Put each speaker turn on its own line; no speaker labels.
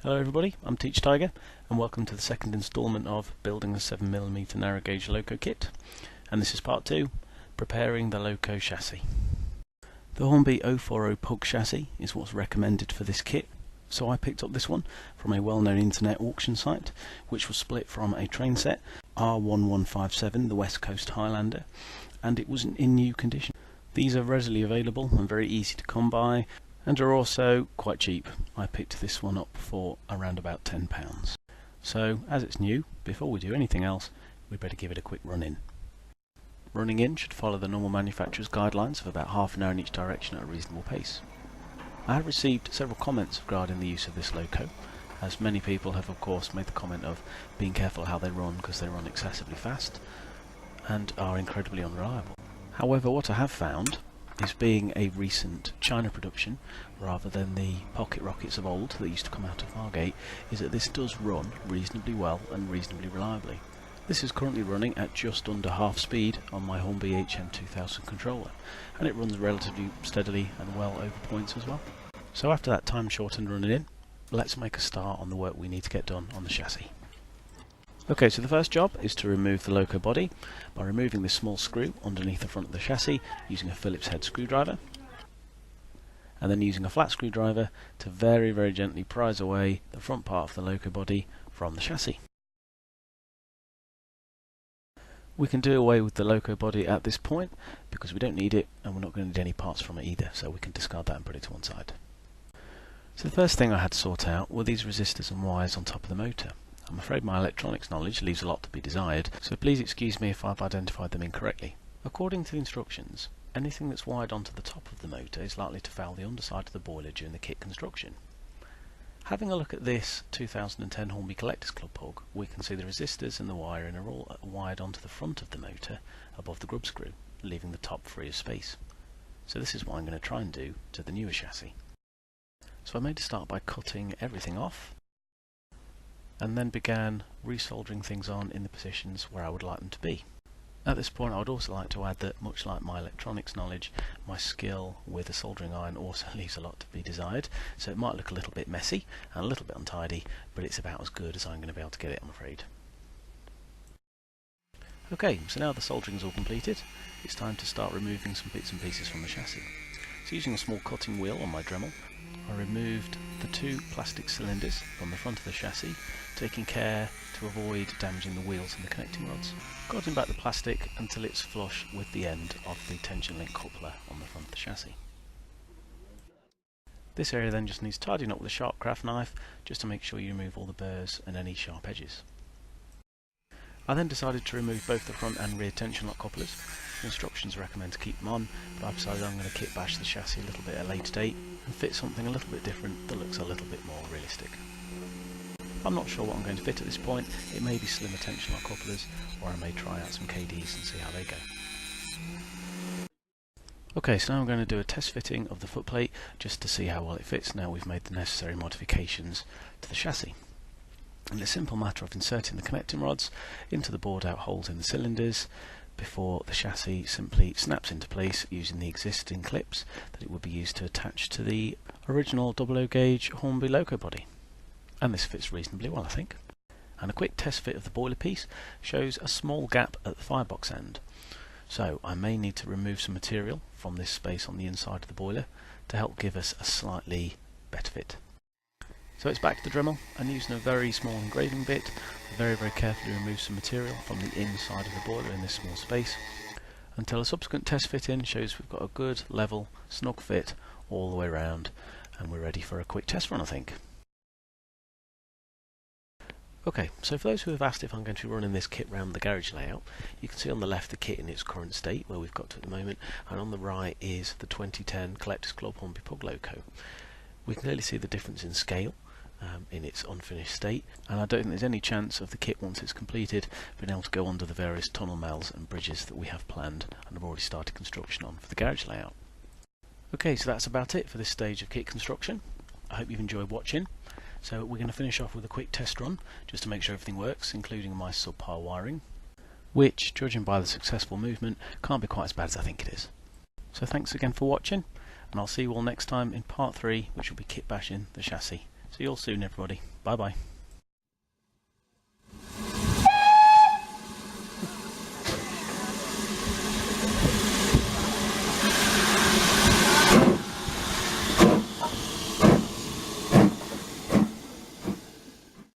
Hello everybody, I'm Teach Tiger and welcome to the second instalment of building a 7mm narrow gauge loco kit, and this is part 2, preparing the loco chassis. The Hornby 040 Pug chassis is what's recommended for this kit, so I picked up this one from a well-known internet auction site which was split from a train set R1157, the West Coast Highlander, and it was in new condition. These are readily available and very easy to come by, and are also quite cheap. I picked this one up for around about £10. So, as it's new, before we do anything else, we better give it a quick run in. Running in should follow the normal manufacturer's guidelines of about half an hour in each direction at a reasonable pace. I have received several comments regarding the use of this loco, as many people have of course made the comment of being careful how they run because they run excessively fast and are incredibly unreliable. However, what I have found is, being a recent China production rather than the pocket rockets of old that used to come out of Fargate, is that this does run reasonably well and reasonably reliably. This is currently running at just under half speed on my Hornby HM2000 controller, and it runs relatively steadily and well over points as well. So after that time shortened running in, let's make a start on the work we need to get done on the chassis. Okay, so the first job is to remove the loco body by removing this small screw underneath the front of the chassis using a Phillips head screwdriver, and then using a flat screwdriver to very gently prise away the front part of the loco body from the chassis. We can do away with the loco body at this point because we don't need it and we're not going to need any parts from it either, so we can discard that and put it to one side. So the first thing I had to sort out were these resistors and wires on top of the motor. I'm afraid my electronics knowledge leaves a lot to be desired, so please excuse me if I've identified them incorrectly. According to the instructions, anything that's wired onto the top of the motor is likely to foul the underside of the boiler during the kit construction. Having a look at this 2010 Hornby Collectors Club Pug, we can see the resistors and the wiring are all wired onto the front of the motor above the grub screw, leaving the top free of space. So this is what I'm going to try and do to the newer chassis. So I made a start by cutting everything off, and then began resoldering things on in the positions where I would like them to be. At this point I would also like to add that, much like my electronics knowledge, my skill with a soldering iron also leaves a lot to be desired, so it might look a little bit messy and a little bit untidy, but it's about as good as I'm going to be able to get it, I'm afraid. Okay, so now the soldering is all completed, it's time to start removing some bits and pieces from the chassis. So using a small cutting wheel on my Dremel, I removed the two plastic cylinders from the front of the chassis, taking care to avoid damaging the wheels and the connecting rods. Cutting back the plastic until it's flush with the end of the tension link coupler on the front of the chassis. This area then just needs tidying up with a sharp craft knife, just to make sure you remove all the burrs and any sharp edges. I then decided to remove both the front and rear tension lock couplers. The instructions recommend to keep them on, but I've decided I'm going to kit bash the chassis a little bit at a later date and fit something a little bit different that looks a little bit more realistic. I'm not sure what I'm going to fit at this point. It may be slimmer tension lock couplers, or I may try out some KDs and see how they go. Okay, so now I'm going to do a test fitting of the footplate just to see how well it fits now we've made the necessary modifications to the chassis. And it's a simple matter of inserting the connecting rods into the bored out holes in the cylinders before the chassis simply snaps into place using the existing clips that it would be used to attach to the original 00 gauge Hornby loco body. And this fits reasonably well, I think. And a quick test fit of the boiler piece shows a small gap at the firebox end. So I may need to remove some material from this space on the inside of the boiler to help give us a slightly better fit. So it's back to the Dremel, and using a very small engraving bit, very carefully remove some material from the inside of the boiler in this small space, until a subsequent test fit in shows we've got a good, level, snug fit all the way around, and we're ready for a quick test run, I think. Okay, so for those who have asked if I'm going to be running this kit round the garage layout, you can see on the left the kit in its current state, where we've got to at the moment, and on the right is the 2010 Collectors Club Hornby Pug loco. We can clearly see the difference in scale in its unfinished state, and I don't think there's any chance of the kit, once it's completed, being able to go under the various tunnel mouths and bridges that we have planned and have already started construction on for the garage layout. Okay, so that's about it for this stage of kit construction. I hope you've enjoyed watching. So we're going to finish off with a quick test run just to make sure everything works, including my subpar wiring, which, judging by the successful movement, can't be quite as bad as I think it is. So thanks again for watching, and I'll see you all next time in part 3, which will be kit bashing the chassis See you all soon, everybody. Bye bye.